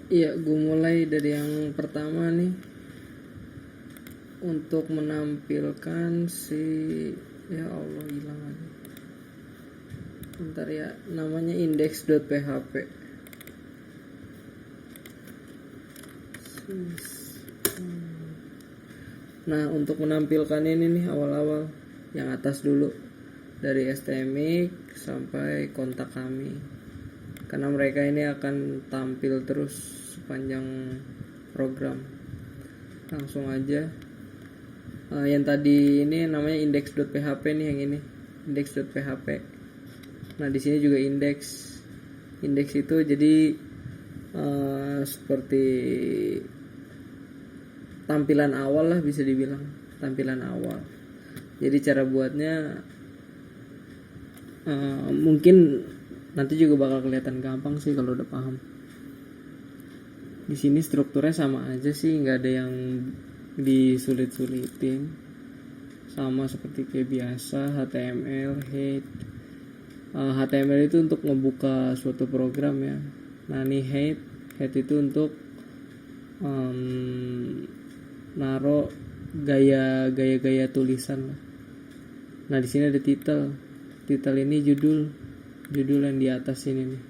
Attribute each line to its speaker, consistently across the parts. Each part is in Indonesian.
Speaker 1: Iya, gue mulai dari yang pertama nih. Untuk menampilkan si, ya Allah hilang aja. Bentar ya, namanya index.php. Nah, untuk menampilkan ini nih awal-awal yang atas dulu, dari STMIC sampai kontak kami, karena mereka ini akan tampil terus sepanjang program. Langsung aja. Yang tadi ini namanya index.php nih, yang ini index.php. Nah, di sini juga index itu jadi seperti tampilan awal lah, bisa dibilang tampilan awal. Jadi cara buatnya mungkin nanti juga bakal kelihatan gampang sih kalau udah paham. Di sini strukturnya sama aja sih, nggak ada yang disulit-sulitin, sama seperti kayak biasa. HTML, head. HTML itu untuk ngebuka suatu program ya. Nah, ini head itu untuk naro gaya tulisan lah. Nah, di sini ada title ini judul yang di atas ini nih,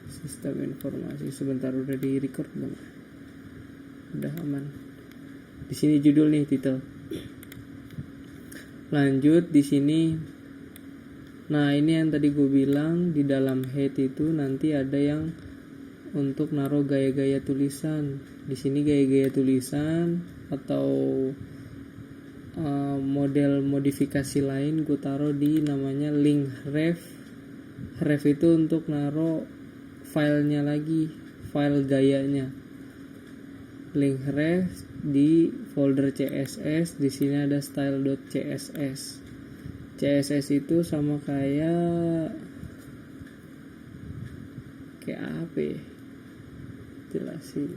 Speaker 1: sistem informasi. Sebentar, udah di record belum? Udah aman. Di sini judul nih, title. Lanjut di sini. Nah, ini yang tadi gue bilang, di dalam head itu nanti ada yang untuk naruh gaya-gaya tulisan. Di sini gaya-gaya tulisan atau model modifikasi lain gue taruh di namanya link ref. Ref itu untuk naruh filenya lagi, file gayanya. Link ref di folder CSS. Di sini ada style.css. CSS itu sama kayak apa ya? Jelasin.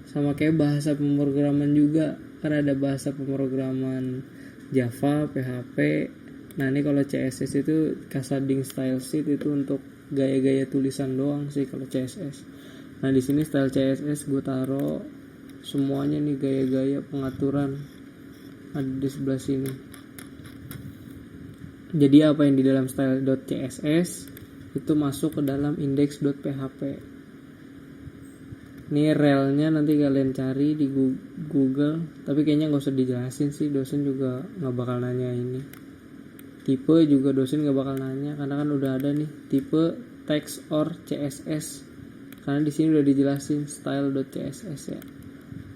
Speaker 1: Sama kayak bahasa pemrograman juga, karena ada bahasa pemrograman Java, PHP. Nah, ini kalau CSS itu Cascading Style Sheet, itu untuk gaya-gaya tulisan doang sih kalau CSS. Nah, di sini style CSS gue taruh semuanya nih, gaya-gaya pengaturan ada di sebelah sini. Jadi apa yang di dalam style.css itu masuk ke dalam index.php. Ini relnya nanti kalian cari di Google, tapi kayaknya nggak usah dijelasin sih, dosen juga nggak bakal nanya ini. Tipe juga dosen nggak bakal nanya, karena kan udah ada nih tipe text or CSS, karena di sini udah dijelasin style.css ya.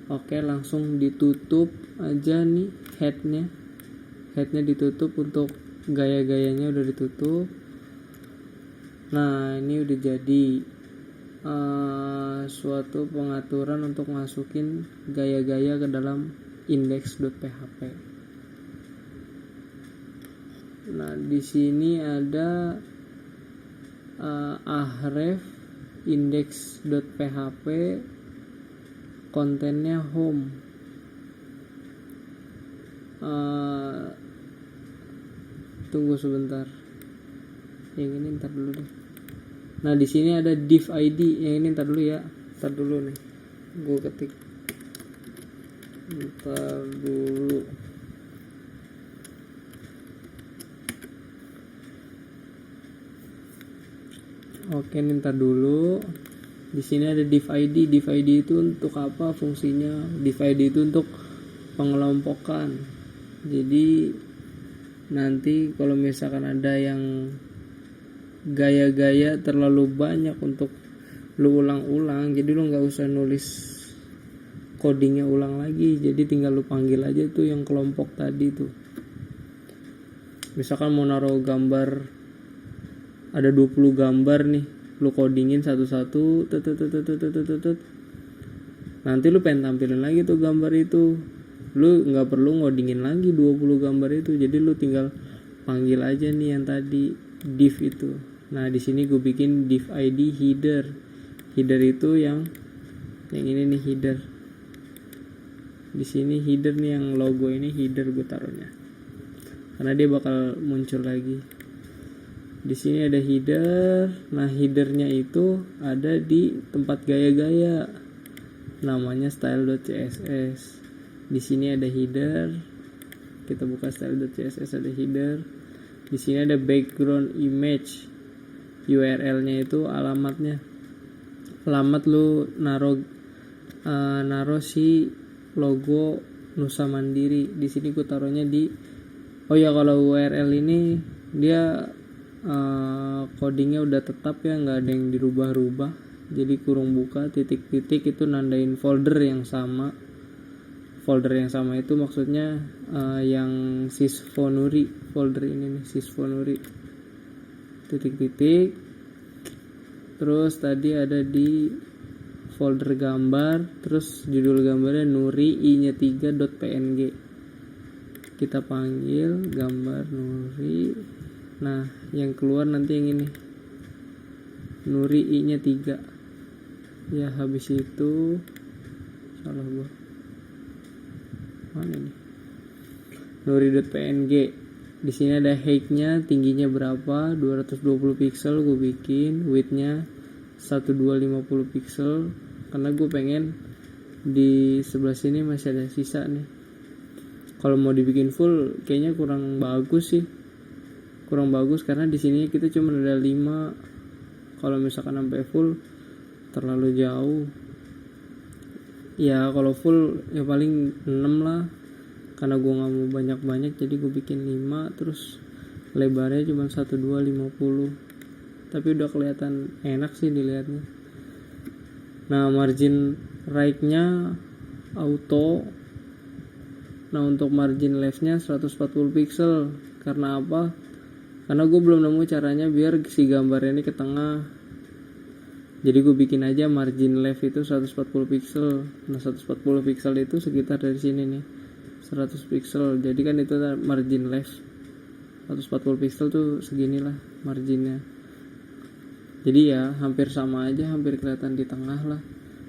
Speaker 1: Oke, langsung ditutup aja nih headnya ditutup, untuk gaya-gayanya udah ditutup. Nah, ini udah jadi suatu pengaturan untuk masukin gaya-gaya ke dalam index.php. Nah, di sini ada ahref index.php, kontennya home. Tunggu sebentar, yang ini ntar dulu deh. Nah, di sini ada div ID, yang ini ntar dulu ya, ntar dulu nih, gue ketik ntar dulu. Oke, ini ntar dulu. Di sini ada div ID. Div ID itu untuk apa fungsinya? Div ID itu untuk pengelompokan. Jadi nanti kalau misalkan ada yang gaya-gaya terlalu banyak untuk lu ulang-ulang, jadi lu nggak usah nulis codingnya ulang lagi, jadi tinggal lu panggil aja tuh yang kelompok tadi tuh. Misalkan mau naruh gambar, ada 20 gambar nih, lu codingin satu-satu, nanti lu pengen tampilin lagi tuh gambar itu, lu nggak perlu ngodingin lagi 20 gambar itu, jadi lu tinggal panggil aja nih yang tadi div itu. Nah, di sini gue bikin div ID header. Header itu yang ini nih, header. Di sini header nih, yang logo ini header gue taruhnya, karena dia bakal muncul lagi. Di sini ada header. Nah, headernya itu ada di tempat gaya-gaya, namanya style.css. Di sini ada header. Kita buka style.css, ada header. Di sini ada background image. URL-nya itu alamatnya. Alamat lu naro si logo Nusa Mandiri. Di sini gue taruhnya di kalau URL ini dia codingnya udah tetap ya, nggak ada yang dirubah-rubah. Jadi kurung buka titik-titik itu nandain folder yang sama. Folder yang sama itu maksudnya yang sysfonuri, folder ini nih sysfonuri, titik-titik. Terus tadi ada di folder gambar, terus judul gambarnya nuri i-nya 3.png. Kita panggil gambar nuri. Nah, yang keluar nanti yang ini, nuri i-nya 3. Ya, habis itu salah gua. Mana nih? Nuri.png. Di sini ada height-nya, tingginya berapa? 220 pixel gue bikin, width-nya 1250 pixel karena gue pengen di sebelah sini masih ada sisa nih. Kalau mau dibikin full kayaknya kurang bagus sih. Kurang bagus karena di sini kita cuma ada 5. Kalau misalkan sampai full terlalu jauh. Ya kalau full ya paling 6 lah. Karena gue gak mau banyak-banyak jadi gue bikin 5. Terus lebarnya cuma 1250. Tapi udah kelihatan enak sih dilihatnya. Nah, margin right-nya auto. Nah, untuk margin left-nya 140 pixel. Karena apa? Karena gue belum nemu caranya biar si gambarnya ini ke tengah. Jadi gue bikin aja margin left itu 140 pixel. Nah, 140 pixel itu sekitar dari sini nih, 100 pixel. Jadi kan itu margin left 140 pixel tuh seginilah marginnya. Jadi ya hampir sama aja, hampir kelihatan di tengah lah.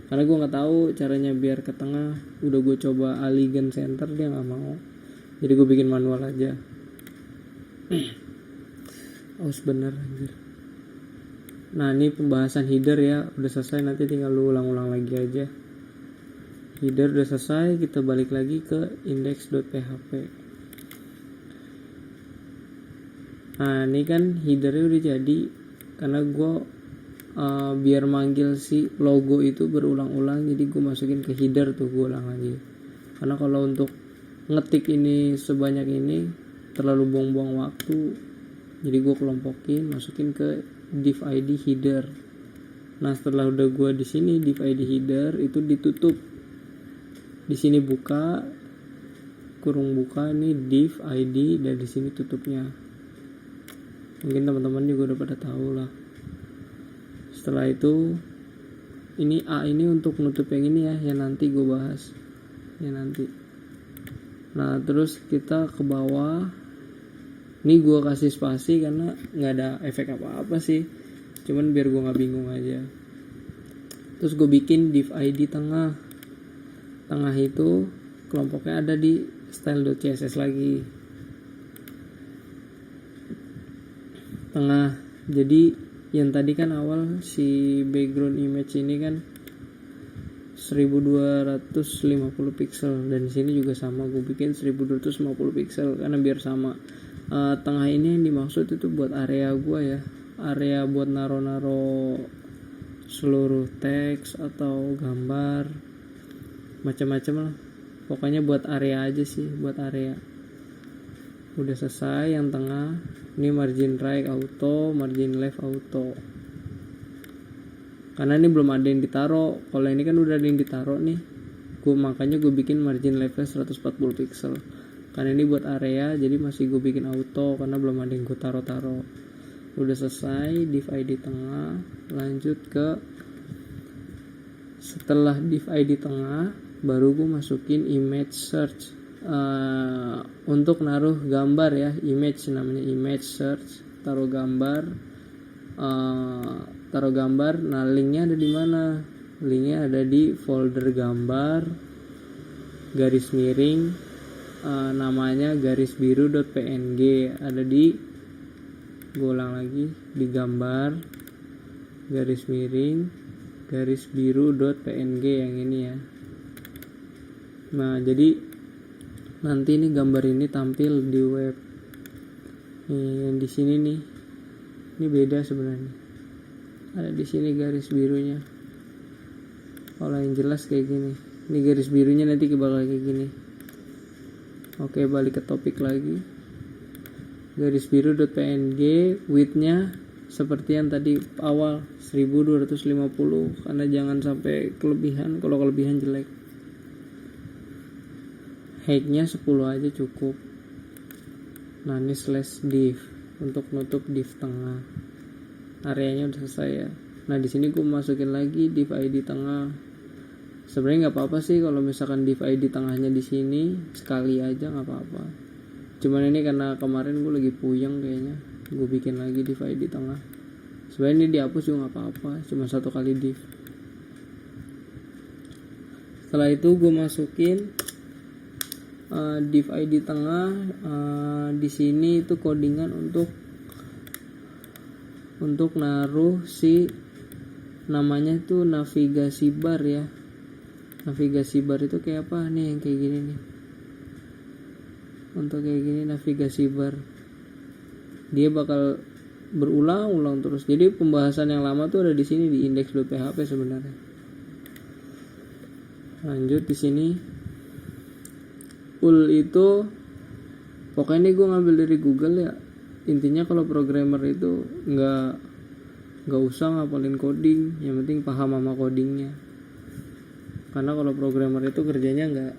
Speaker 1: Karena gue nggak tahu caranya biar ke tengah. Udah gue coba Aligan Center, dia nggak mau. Jadi gue bikin manual aja. Aus bener anjir. Nah, ini pembahasan header ya, udah selesai, nanti tinggal lu ulang-ulang lagi aja. Header udah selesai, kita balik lagi ke index.php. Nah, ini kan headernya udah jadi, karena gue biar manggil si logo itu berulang-ulang, jadi gue masukin ke header tuh, gue ulang lagi. Karena kalau untuk ngetik ini sebanyak ini terlalu buang-buang waktu, jadi gue kelompokin, masukin ke div id header. Nah, setelah udah gue di sini div id header itu ditutup. Di sini buka, kurung buka nih div id, dan di sini tutupnya. Mungkin teman-teman juga udah pada tahu lah. Setelah itu ini A ini untuk nutup yang ini ya, yang nanti gue bahas. Ya nanti. Nah, terus kita ke bawah. Ini gue kasih spasi karena nggak ada efek apa-apa sih, cuman biar gue nggak bingung aja. Terus gue bikin div id tengah. Tengah itu kelompoknya ada di style.css lagi. Tengah. Jadi yang tadi kan awal si background image ini kan 1250 pixel, dan di sini juga sama, gue bikin 1250 pixel karena biar sama. Tengah ini yang dimaksud itu buat area gue ya, area buat naro-naro seluruh teks atau gambar macam-macam lah, pokoknya buat area aja sih, buat area. Udah selesai yang tengah. Ini margin right auto, margin left auto, karena ini belum ada yang ditaro. Kalau ini kan udah ada yang ditaro nih, makanya gue bikin margin leftnya 140 pixel. Karena ini buat area, jadi masih gue bikin auto karena belum ada yang gue taro-taro. Udah selesai div id tengah. Lanjut ke setelah div id tengah, baru gue masukin image search. Untuk naruh gambar ya, image, namanya image search. Taruh gambar. Nah, linknya ada di mana? Linknya ada di folder gambar, garis miring, namanya garis biru.png, ada di gue ulang lagi, di gambar garis miring garis biru .png yang ini ya. Nah jadi nanti nih gambar ini tampil di web. Nih yang di sini nih, ini beda sebenarnya. Ada di sini garis birunya. Kalau yang jelas kayak gini. Ini garis birunya nanti bakal kayak gini. Oke, balik ke topik lagi. Garis biru .png, width-nya seperti yang tadi awal 1250, karena jangan sampai kelebihan. Kalau kelebihan jelek. Height-nya 10 aja cukup. Nah ini slash div untuk nutup div tengah. Areanya udah selesai ya. Nah di sini gue masukin lagi div ID tengah. Sebenarnya nggak apa-apa sih kalau misalkan div ID tengahnya di sini sekali aja, nggak apa-apa. Cuman ini karena kemarin gue lagi puyeng kayaknya, gue bikin lagi div ID tengah. Sebenarnya ini dihapus juga nggak apa-apa, cuma satu kali div. Setelah itu gue masukin div ID tengah. Di sini itu codingan untuk naruh si namanya tuh navigasi bar ya. Navigasi bar itu kayak apa nih, yang kayak gini nih. Untuk kayak gini navigasi bar, dia bakal berulang-ulang terus. Jadi pembahasan yang lama tuh ada di sini di index.php sebenarnya. Lanjut di sini. Ul itu pokoknya ini gue ngambil dari Google ya. Intinya kalau programmer itu nggak usah ngapalin coding, yang penting paham sama codingnya. Karena kalau programmer itu kerjanya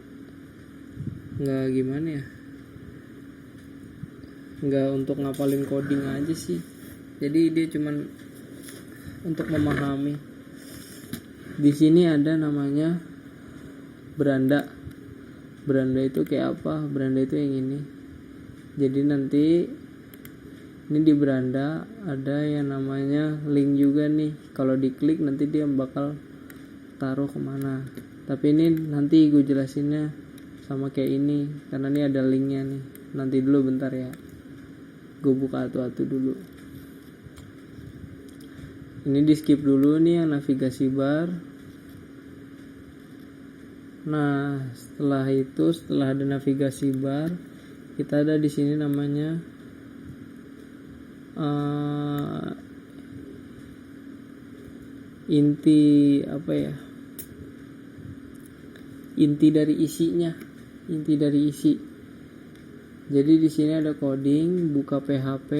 Speaker 1: nggak gimana ya, nggak untuk ngapalin coding aja sih. Jadi dia cuman untuk memahami. Di sini ada namanya beranda. Beranda itu kayak apa? Beranda itu yang ini. Jadi nanti ini di beranda ada yang namanya link juga nih. Kalau diklik nanti dia bakal taruh kemana. Tapi ini nanti gue jelasinnya sama kayak ini, karena ini ada linknya nih. Nanti dulu bentar ya, gue buka atu-atu dulu. Ini di skip dulu nih yang navigasi bar. Nah setelah itu, setelah ada navigasi bar, kita ada di sini namanya inti apa ya, inti dari isinya, inti dari isi. Jadi di sini ada coding, buka PHP.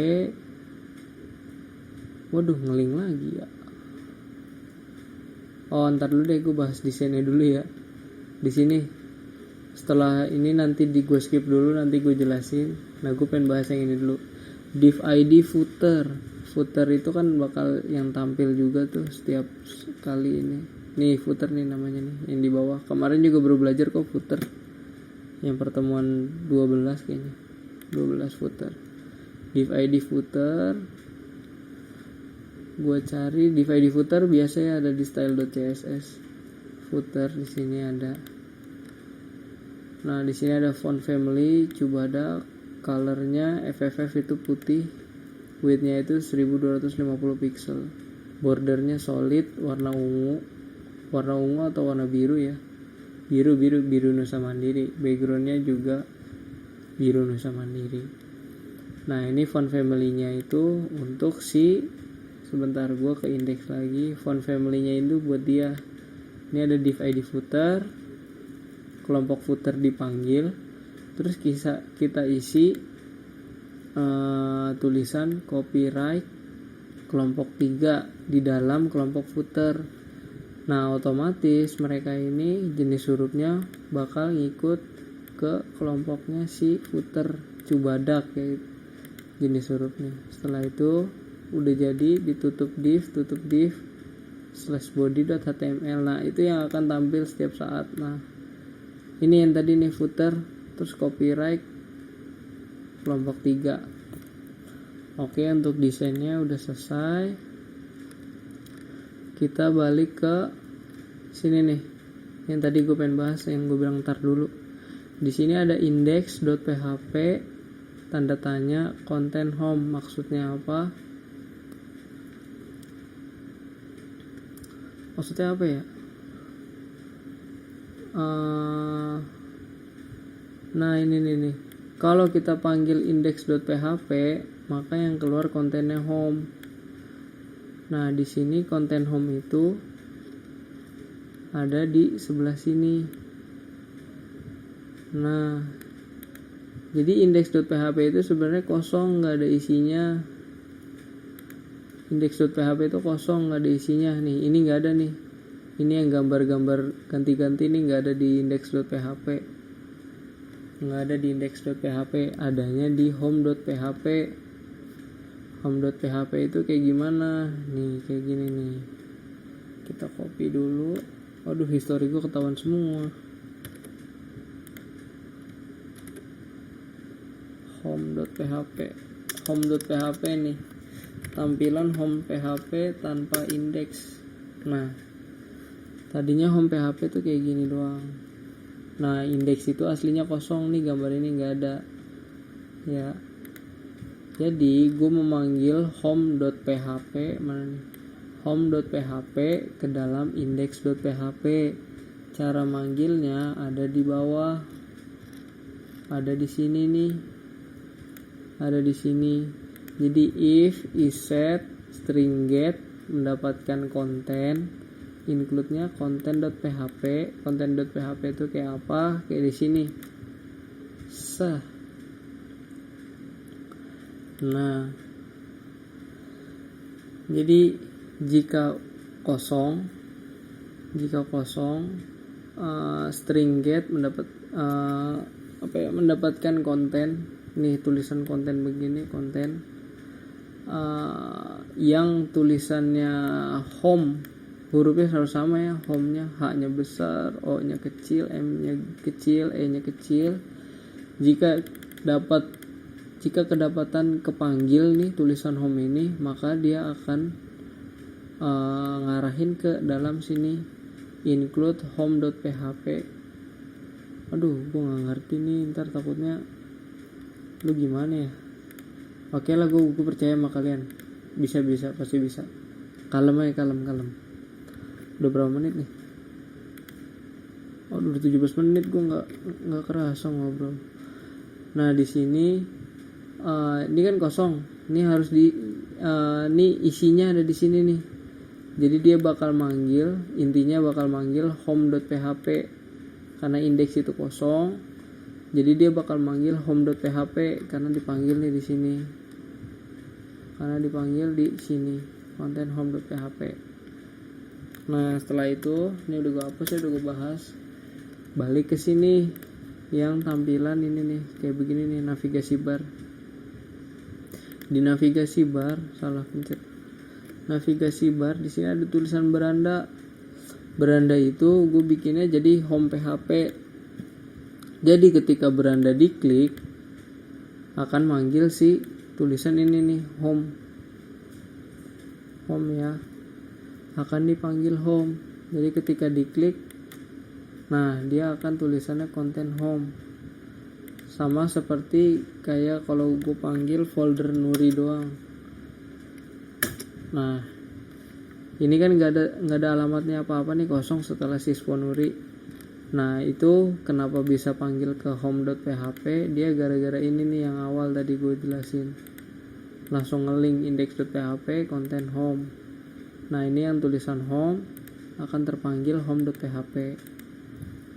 Speaker 1: Waduh, ngeling lagi ya. Oh, ntar dulu deh, gue bahas desainnya dulu ya. Di sini setelah ini nanti gue skip dulu, nanti gue jelasin. Nah, gue pengen bahas yang ini dulu. Div ID footer. Footer itu kan bakal yang tampil juga tuh setiap kali ini. Nih footer nih namanya nih, yang di bawah. Kemarin juga baru belajar kok footer. Yang pertemuan 12 kayaknya. 12 footer. Div ID footer. Gue cari div ID footer, biasanya ada di style.css. Footer di sini ada. Nah, di sini ada font family, coba ada colornya FFF itu putih. Width-nya itu 1250 pixel. Bordernya solid, warna ungu. Warna ungu atau warna biru ya. Biru Nusa Mandiri. Backgroundnya juga biru Nusa Mandiri. Nah ini font family-nya itu untuk sebentar gue ke index lagi. Font family-nya itu buat dia. Ini ada div ID footer, kelompok footer dipanggil, terus kita isi tulisan copyright kelompok 3 di dalam kelompok footer. Nah otomatis mereka ini jenis hurufnya bakal ngikut ke kelompoknya si footer Cubadak kayak jenis hurufnya. Setelah itu udah jadi, ditutup div /body.html. Nah itu yang akan tampil setiap saat. Nah ini yang tadi nih footer, terus copyright kelompok 3. Oke, untuk desainnya udah selesai. Kita balik ke sini nih, yang tadi gue pengen bahas, yang gue bilang ntar dulu. Di sini ada index.php, tanda tanya konten home. Maksudnya apa? Ya? Nah ini nih. Kalau kita panggil index.php, maka yang keluar kontennya home. Nah di sini konten home itu ada di sebelah sini. Nah jadi index.php itu sebenarnya kosong, nggak ada isinya. Index.php itu kosong, nggak ada isinya. Nih ini nggak ada nih. Ini yang gambar-gambar ganti-ganti nih nggak ada di index.php. Nggak ada di index.php, adanya di home.php. Home.php itu kayak gimana? Nih kayak gini nih. Kita copy dulu. Waduh, history gue ketahuan semua. Home.php nih. Tampilan home PHP tanpa indeks. Nah, tadinya home PHP tuh kayak gini doang. Nah, indeks itu aslinya kosong nih, gambar ini nggak ada. Ya. Jadi, gue memanggil home.php, mana nih? Home.php ke dalam index.php. Cara manggilnya ada di bawah. Ada di sini nih. Ada di sini. Jadi if isSet string get mendapatkan konten, include-nya content.php. Content.php itu kayak apa? Kayak di sini. Nah, jadi jika kosong string get mendapatkan konten. Nih tulisan konten begini, konten yang tulisannya home, hurufnya selalu sama ya, home-nya H-nya besar, O-nya kecil, M-nya kecil, E-nya kecil. Jika kedapatan kepanggil nih tulisan home ini, maka dia akan ngarahin ke dalam sini include home.php. Aduh, gue nggak ngerti nih, ntar takutnya lu gimana ya. Oke lah, gue percaya sama kalian. Bisa, pasti bisa. Kalem. Udah berapa menit nih? Oh, udah 17 menit, gue nggak kerasa ngobrol. Nah di sini ini kan kosong. Ini harus ini isinya ada di sini nih. Jadi dia bakal manggil home.php karena indeks itu kosong. Jadi dia bakal manggil home.php karena dipanggil nih di sini. Konten home.php. Nah setelah itu, ini udah gue hapus ya, udah gue bahas. Balik ke sini, yang tampilan ini nih kayak begini nih, navigasi bar. Di navigasi bar, salah pencet. Navigasi bar di sini ada tulisan beranda. Beranda itu gue bikinnya jadi home PHP. Jadi ketika beranda diklik akan manggil si tulisan ini nih, home ya, akan dipanggil home. Jadi ketika diklik, nah dia akan tulisannya konten home. Sama seperti kayak kalau gue panggil folder Nuri doang. Nah ini kan nggak ada alamatnya apa-apa nih, kosong setelah syspo Nuri. Nah itu kenapa bisa panggil ke home.php, dia gara-gara ini nih yang awal tadi gue jelasin. Langsung ngelink index.php konten home. Nah ini yang tulisan home akan terpanggil home.php.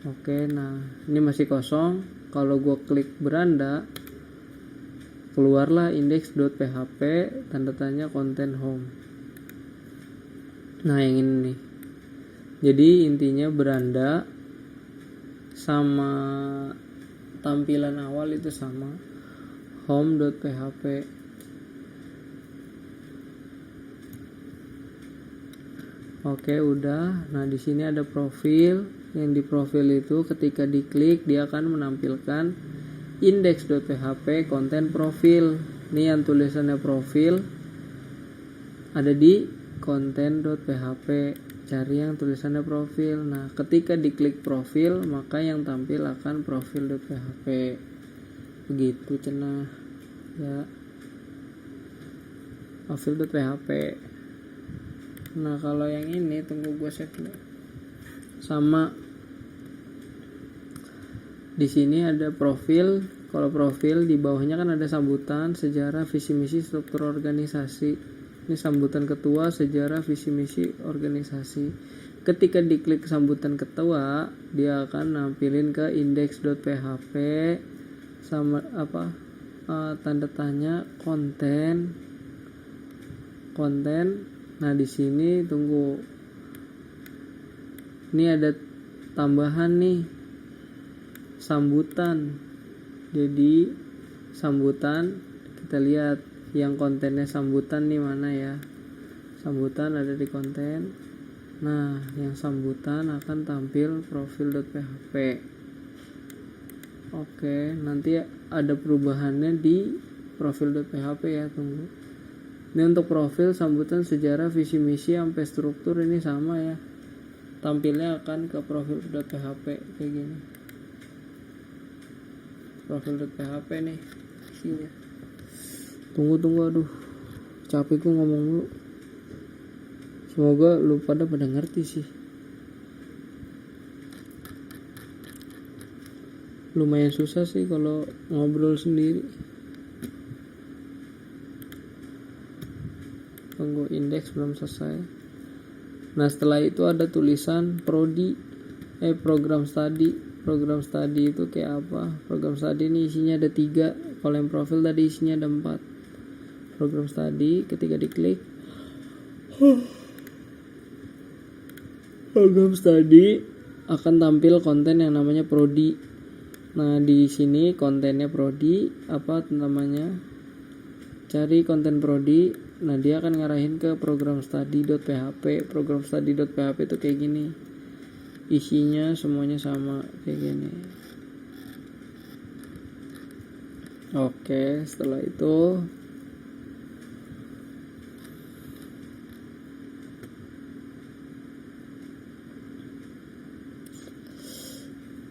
Speaker 1: Oke, nah ini masih kosong. Kalau gue klik beranda, keluarlah index.php tanda tanya konten home. Nah yang ini nih. Jadi intinya beranda sama tampilan awal itu sama, home.php. Oke, udah. Nah di sini ada profil. Yang di profil itu ketika diklik dia akan menampilkan index.php konten profil. Ini yang tulisannya profil ada di konten.php. Cari yang tulisannya profil. Nah ketika diklik profil, maka yang tampil akan profil.php. Begitu cenah. ya, profil.php. Nah kalau yang ini tunggu gue save dulu. Sama di sini ada profil. Kalau profil di bawahnya kan ada sambutan, sejarah, visi misi, struktur organisasi. Ini sambutan ketua, sejarah, visi misi, organisasi. Ketika diklik sambutan ketua, dia akan nampilin ke index.php sama tanda tanya konten. Nah di sini tunggu, ini ada tambahan nih, sambutan. Jadi sambutan, kita lihat yang kontennya sambutan nih mana ya. Sambutan ada di konten. Nah yang sambutan akan tampil profil.php. Oke, nanti ada perubahannya di profil.php ya, tunggu. Ini untuk profil, sambutan, sejarah, visi misi sampai struktur ini sama ya. Tampilnya akan ke profil.php kayak gini. Profil.php nih isinya. Tunggu aduh. Capek gue ngomong dulu. Semoga lu pada ngerti sih. Lumayan susah sih kalau ngobrol sendiri. Tunggu, indeks belum selesai. Nah setelah itu ada tulisan program study. Program study itu kayak apa? Program study ini isinya ada 3. Kalau yang profil tadi isinya ada 4. Program study, ketika diklik program study akan tampil konten yang namanya prodi. Nah di sini kontennya prodi, apa namanya? Cari konten prodi. Nah dia akan ngarahin ke program study.php. Program study.php itu kayak gini, isinya semuanya sama kayak gini. Oke, setelah itu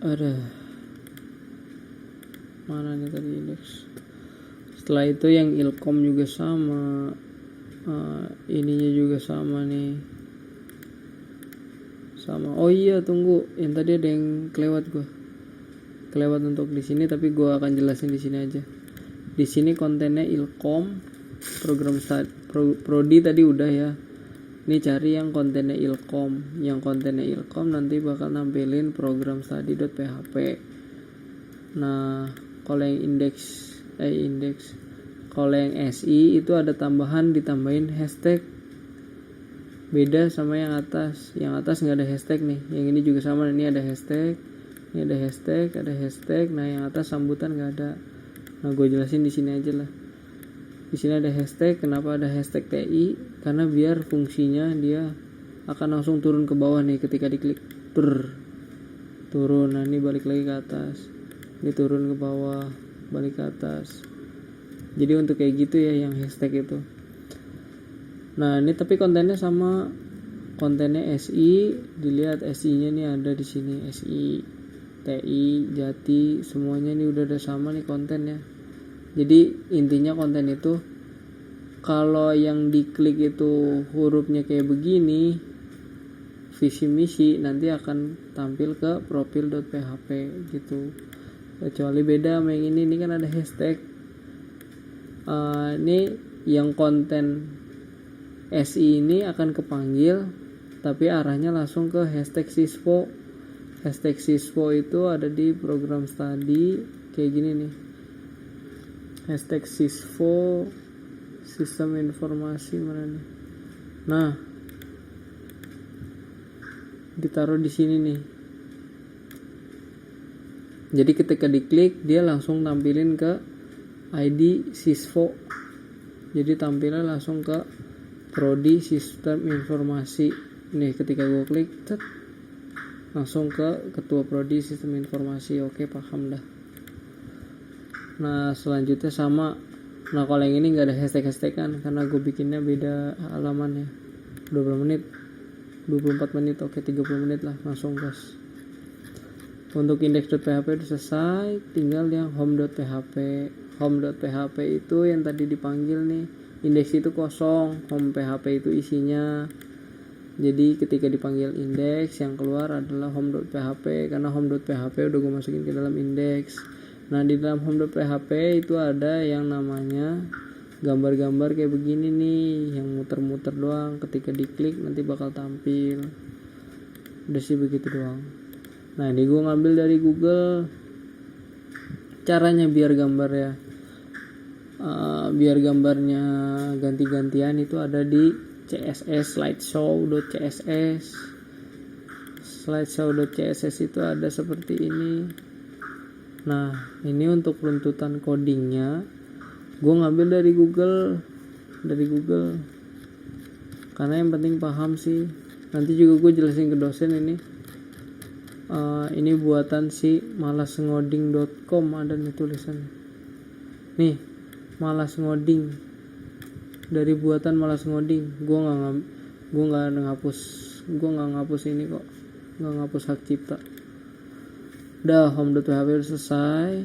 Speaker 1: ada mana nih tadi indeks. Setelah itu yang ilkom juga sama, ininya juga sama nih, sama. Oh iya tunggu, yang tadi ada yang kelewat untuk di sini, tapi gue akan jelasin di sini aja. Di sini kontennya ilkom, program study, prodi tadi udah ya. Ini cari yang kontennya ilkom. Yang kontennya ilkom nanti bakal nampilin program study.php. Nah kalau yang indeks kalau yang SI itu ada tambahan, ditambahin hashtag. Beda sama yang atas. Yang atas nggak ada hashtag nih. Yang ini juga sama. Ini ada hashtag. Ini ada hashtag. Nah yang atas sambutan nggak ada. Nah gue jelasin di sini aja lah. Di sini ada hashtag. Kenapa ada hashtag TI? Karena biar fungsinya dia akan langsung turun ke bawah nih ketika diklik. Turun. Nah ini balik lagi ke atas. Ini turun ke bawah, balik ke atas. Jadi untuk kayak gitu ya yang hashtag itu. Nah ini tapi kontennya sama, kontennya SI. Dilihat SI-nya nih ada di sini, SI, TI, Jati, semuanya nih udah ada sama nih kontennya. Jadi intinya konten itu kalau yang diklik itu hurufnya kayak begini, visi misi, nanti akan tampil ke profil.php gitu. Kecuali beda sama yang ini kan ada hashtag. Ini yang konten SI ini akan kepanggil, tapi arahnya langsung ke hashtag sispo. Hashtag sispo itu ada di program study kayak gini nih. Hashtag sispo, sistem informasi mana nih? Nah, ditaruh di sini nih. Jadi ketika diklik dia langsung tampilin ke ID sispo. Jadi tampilnya langsung ke prodi sistem informasi. Nih ketika gue klik langsung ke ketua prodi sistem informasi. Oke, paham dah. Nah selanjutnya sama. Nah kalau yang ini nggak ada hashtag kan, karena gue bikinnya beda halamannya. 20 menit, 24 menit, oke 30 menit lah, langsung gas. Untuk index.php udah selesai, tinggal yang home.php. Home.php itu yang tadi dipanggil nih, index itu kosong, home php itu isinya. Jadi ketika dipanggil index, yang keluar adalah home.php, karena home.php udah gue masukin ke dalam index. Nah di dalam home.php itu ada yang namanya gambar-gambar kayak begini nih, yang muter-muter doang. Ketika diklik nanti bakal tampil. Udah sih begitu doang. Nah ini gue ngambil dari Google. Caranya biar gambar ya, biar gambarnya ganti-gantian itu ada di CSS slideshow.css. Slideshow.css itu ada seperti ini. Nah ini untuk runtutan codingnya gue ngambil dari Google, karena yang penting paham sih. Nanti juga gue jelasin ke dosen ini buatan si malasngoding.com, ada nih tulisannya nih, malas ngoding, dari buatan malas ngoding. Gue nggak ngapus ini kok, nggak ngapus hak cipta. Udah, home.php udah selesai,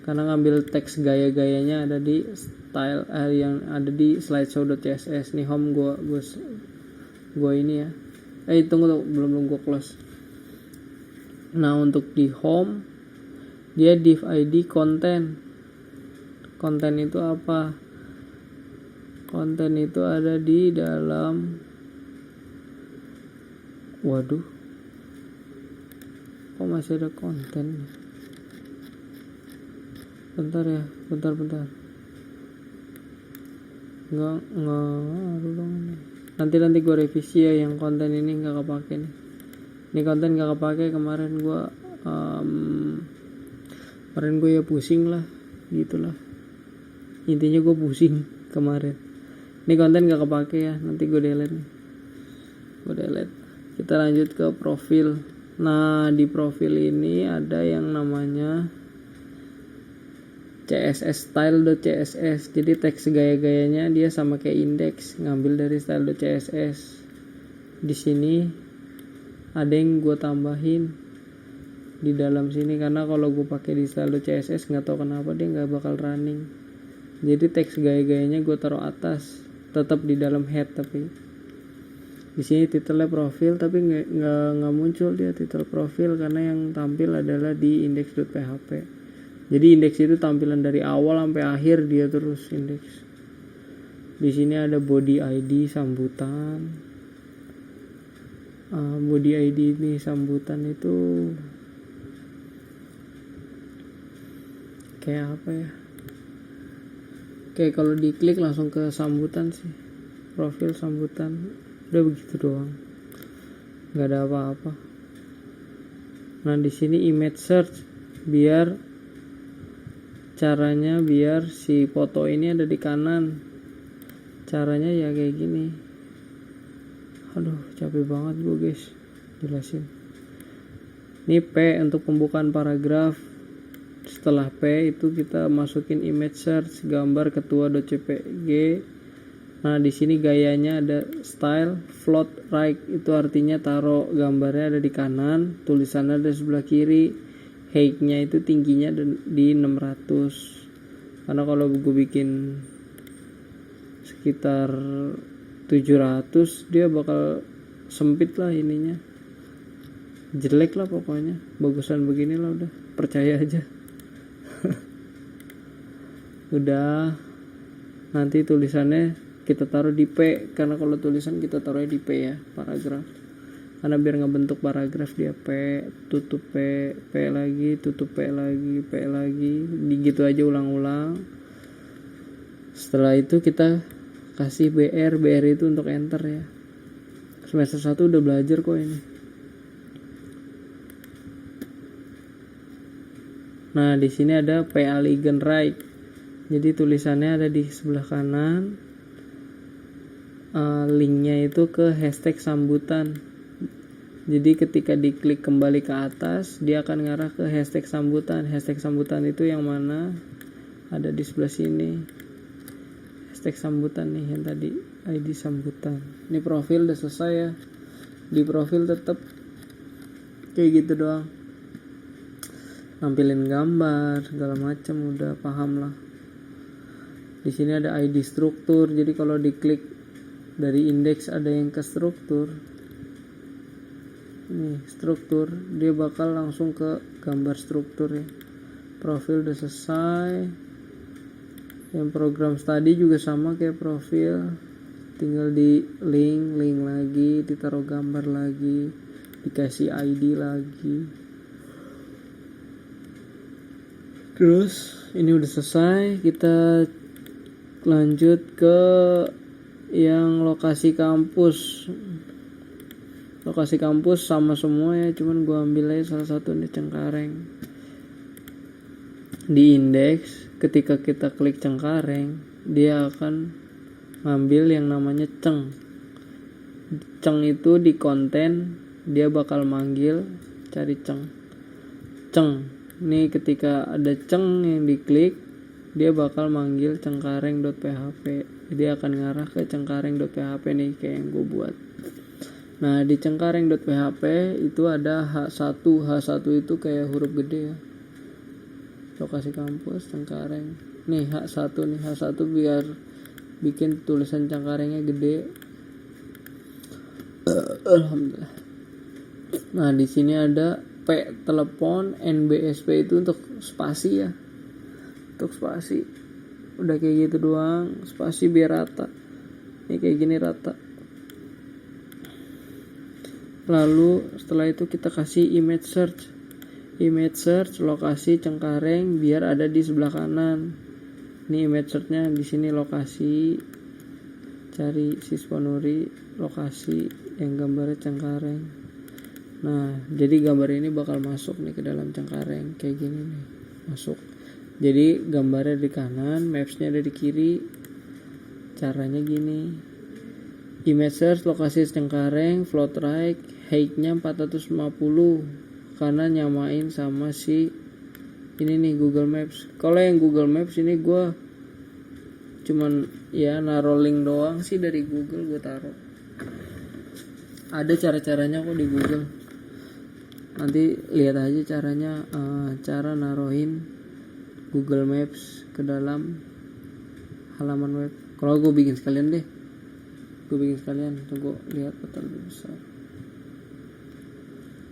Speaker 1: karena ngambil teks gaya-gayanya ada di style yang ada di slideshow.css. Nih home gue ini ya. Tunggu belum gue close. Nah untuk di home dia div id konten. Konten itu apa? Konten itu ada di dalam, waduh, kok masih ada konten? Bentar ya, bentar. Nggak ngaruh dong ini. Nanti gue revisi ya, yang konten ini nggak kepake nih. Ini konten nggak kepake kemarin gue ya pusing lah, gitulah. Intinya gue pusing kemarin. Ini konten nggak kepake ya, nanti gue delete nih. Kita lanjut ke profil. Nah di profil ini ada yang namanya CSS style.css. Jadi teks gaya-gayanya dia sama kayak index, ngambil dari style.css. Di sini ada yang gue tambahin di dalam sini, karena kalau gue pakai di style.css nggak tahu kenapa dia nggak bakal running. Jadi teks gaya-gayanya gue taruh atas, tetap di dalam head, tapi di sini titelnya profil, tapi nggak muncul dia titel profil karena yang tampil adalah di index.php. Jadi indeks itu tampilan dari awal sampai akhir, dia terus indeks. Di sini ada body ID sambutan. Body ID ini sambutan itu kayak apa ya? Kayak kalau diklik langsung ke sambutan sih. Profil sambutan. Udah begitu doang. Nggak ada apa-apa. Nah di sini image search, caranya biar si foto ini ada di kanan. Caranya ya kayak gini. Aduh capek banget gue guys jelasin. Ini P untuk pembukaan paragraf. Setelah P itu kita masukin image search, gambar ketua.jpg. Nah di sini gayanya ada style float right, itu artinya taruh gambarnya ada di kanan, tulisannya ada di sebelah kiri. Height-nya itu tingginya di 600, karena kalau gue bikin sekitar 700 dia bakal sempit lah ininya, jelek lah pokoknya. Bagusan begini lah, udah percaya aja. Udah, nanti tulisannya kita taruh di P, karena kalau tulisan kita taruhnya di P ya, paragraf. Karena biar ngebentuk paragraf dia P, tutup P, P lagi, tutup P lagi, P lagi, gitu aja ulang-ulang. Setelah itu kita kasih BR itu untuk enter ya. Semester 1 udah belajar kok ini. Nah di sini ada P aligned right, jadi tulisannya ada di sebelah kanan. Linknya itu ke hashtag sambutan. Jadi ketika diklik kembali ke atas, dia akan ngarah ke hashtag sambutan. Hashtag sambutan itu yang mana? Ada di sebelah sini. Hashtag sambutan nih yang tadi, ID sambutan. Ini profil udah selesai ya. Di profil tetap kayak gitu doang. nampilin gambar segala macam, udah paham lah. Di sini ada ID struktur, jadi kalau diklik dari indeks ada yang ke struktur, nih struktur, dia bakal langsung ke gambar struktur ya. Profil udah selesai. Yang program study juga sama kayak profil, tinggal di link lagi, ditaruh gambar lagi, dikasih ID lagi. Terus ini udah selesai, kita lanjut ke yang lokasi kampus. Lokasi kampus sama semua ya, cuman gua ambil aja salah satu nih, Cengkareng. Di indeks, ketika kita klik Cengkareng, dia akan ngambil yang namanya Ceng. Ceng itu di konten dia bakal manggil, cari Ceng. Nih ketika ada Ceng yang diklik, dia bakal manggil cengkareng.php. Dia akan ngarah ke cengkareng.php nih kayak yang gue buat. Nah di cengkareng.php itu ada H1. H1 itu kayak huruf gede ya. Lokasi kampus Cengkareng. Nih H1 nih, H1 biar bikin tulisan Cengkarengnya gede. Alhamdulillah. Nah di sini ada P telepon, NBSP itu untuk spasi ya. Untuk spasi. Udah kayak gitu doang, spasi biar rata. Ini kayak gini rata. Lalu setelah itu kita kasih image search. Image search lokasi Cengkareng biar ada di sebelah kanan. Ini image search-nya di sini lokasi. Cari siswa Nuri lokasi yang gambarnya Cengkareng. Nah, jadi gambar ini bakal masuk nih ke dalam Cengkareng kayak gini nih. Masuk. Jadi gambarnya di kanan, maps-nya ada di kiri. Caranya gini. Image search lokasi Cengkareng, float right, height-nya 450 karena nyamain sama si ini nih Google Maps. Kalau yang Google Maps ini gue cuman ya naruh link doang sih dari Google, gue taruh. Ada cara-caranya kok di Google. Nanti lihat aja caranya, cara naruhin Google Maps ke dalam halaman web. Kalau gue bikin sekalian deh, tunggu lihat peta lebih besar.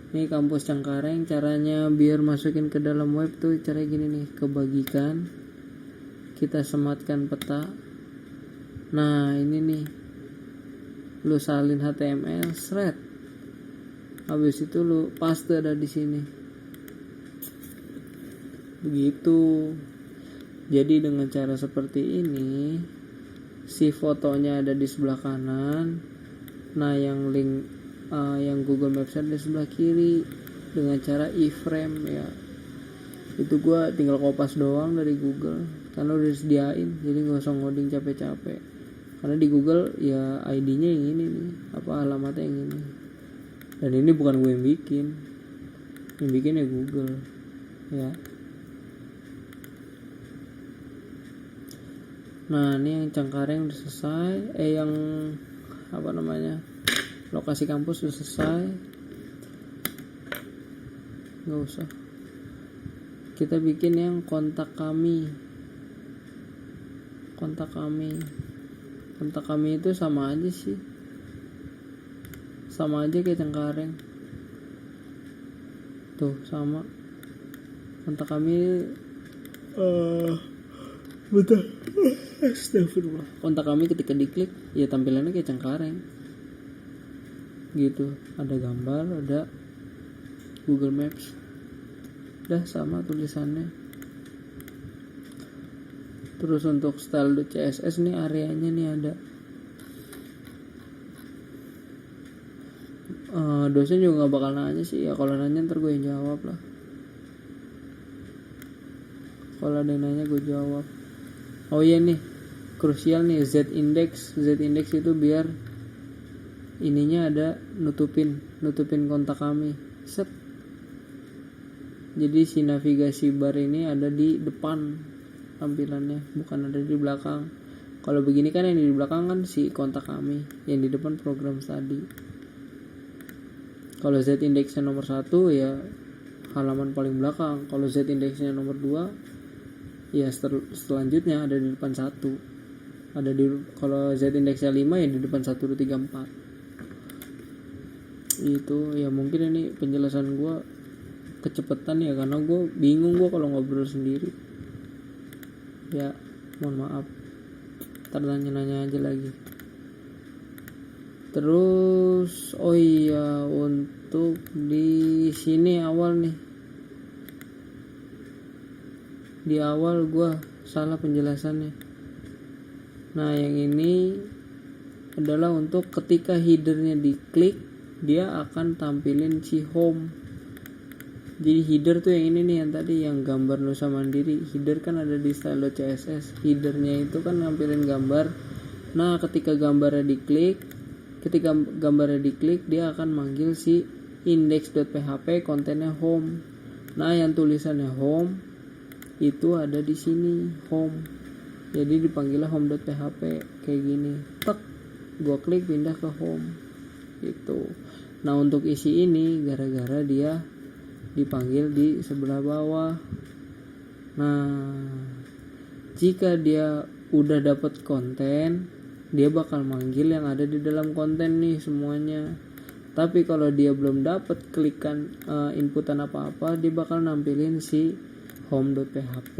Speaker 1: Ini kampus Cengkareng, caranya biar masukin ke dalam web tuh caranya gini nih, kebagikan, kita sematkan peta. Nah ini nih, lu salin HTML, shred. Habis itu lu paste ada di sini. Begitu. Jadi dengan cara seperti ini, si fotonya ada di sebelah kanan. Nah, yang link yang Google Maps ada di sebelah kiri dengan cara iframe ya. Itu gua tinggal kopas doang dari Google karena udah disediain, jadi nggak usah ngoding capek-capek. Karena di Google ya ID-nya yang ini nih, alamatnya yang ini. Dan ini bukan gue yang bikin ya Google ya. Nah ini yang Cengkareng udah selesai, yang lokasi kampus udah selesai. Nggak usah, kita bikin yang kontak kami itu sama aja sih, sama aja kayak Cengkareng tuh, sama kontak kami. Betul. Astagfirullah. Kontak kami ketika diklik ya tampilannya kayak Cengkareng gitu, ada gambar, ada Google Maps, udah sama tulisannya. Terus untuk style.css nih areanya nih ada. Dosen juga nggak bakal nanya sih ya, kalau nanya ntar gue yang jawab lah. Kalau ada yang nanya gue jawab. Oh iya nih, krusial nih, Z-index itu biar ininya ada nutupin kontak kami. Set. Jadi si navigasi bar ini ada di depan tampilannya, bukan ada di belakang. Kalau begini kan yang di belakang kan si kontak kami, yang di depan program study. Kalau Z-indexnya nomor 1 ya halaman paling belakang. Kalau Z indeksnya nomor 2, ya selanjutnya ada di depan 1. Kalau Z indeksnya 5 ya di depan 1 2 3 4. Itu ya mungkin ini penjelasan gue kecepatan ya, karena gue bingung gue kalau ngobrol sendiri. Ya mohon maaf, ntar nanya aja lagi. Terus oh iya, untuk di sini awal nih, di awal gue salah penjelasannya. Nah yang ini adalah untuk ketika headernya diklik, dia akan tampilin si home. Jadi header tuh yang ini nih, yang tadi yang gambar Nusa Mandiri. Header kan ada di style.css. Headernya itu kan nampilin gambar. Nah ketika gambarnya diklik, dia akan manggil si index.php kontennya home. Nah yang tulisannya home itu ada di sini, home. Jadi dipanggilnya home.php kayak gini. Tek, gua klik pindah ke home. Itu. Nah untuk isi ini gara-gara dia dipanggil di sebelah bawah. Nah jika dia udah dapat konten, dia bakal manggil yang ada di dalam konten nih semuanya. Tapi kalau dia belum dapat klikan inputan apa-apa, dia bakal nampilin si home.php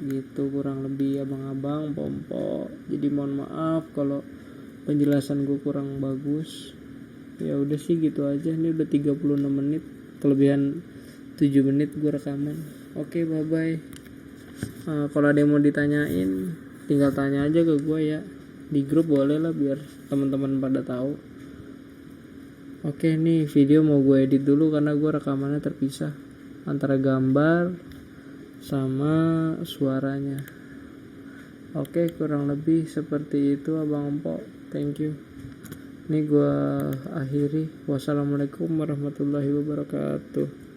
Speaker 1: gitu, kurang lebih abang-abang pompo. Jadi mohon maaf kalau penjelasan gue kurang bagus. Ya udah sih gitu aja. Ini udah 36 menit, kelebihan 7 menit gue rekaman. Oke, bye bye. Kalau ada yang mau ditanyain, tinggal tanya aja ke gue ya. Di grup boleh lah, biar teman-teman pada tahu. Oke, nih video mau gue edit dulu karena gue rekamannya terpisah antara gambar sama suaranya. Oke, kurang lebih seperti itu abang empok. Thank you. Ini gue akhiri. Wassalamualaikum warahmatullahi wabarakatuh.